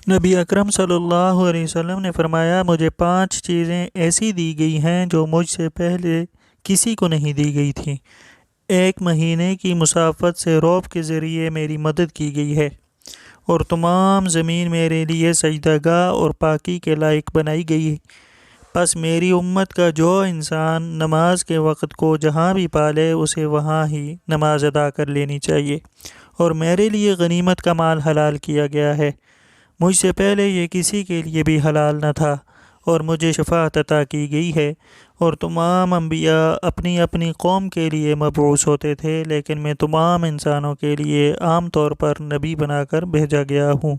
نبی اکرم صلی اللہ علیہ وسلم نے فرمایا، مجھے 5 چیزیں ایسی دی گئی ہیں جو مجھ سے پہلے کسی کو نہیں دی گئی تھیں۔ 1 مہینے کی مسافت سے روب کے ذریعے میری مدد کی گئی ہے، اور تمام زمین میرے لیے سجدہ گاہ اور پاکی کے لائق بنائی گئی ہے۔ پس میری امت کا جو انسان نماز کے وقت کو جہاں بھی پالے اسے وہاں ہی نماز ادا کر لینی چاہیے، اور میرے لیے غنیمت کا مال حلال کیا گیا ہے۔ مجھ سے پہلے یہ کسی کے لیے بھی حلال نہ تھا، اور مجھے شفاعت عطا کی گئی ہے، اور تمام انبیاء اپنی اپنی قوم کے لیے مبعوث ہوتے تھے، لیکن میں تمام انسانوں کے لیے عام طور پر نبی بنا کر بھیجا گیا ہوں۔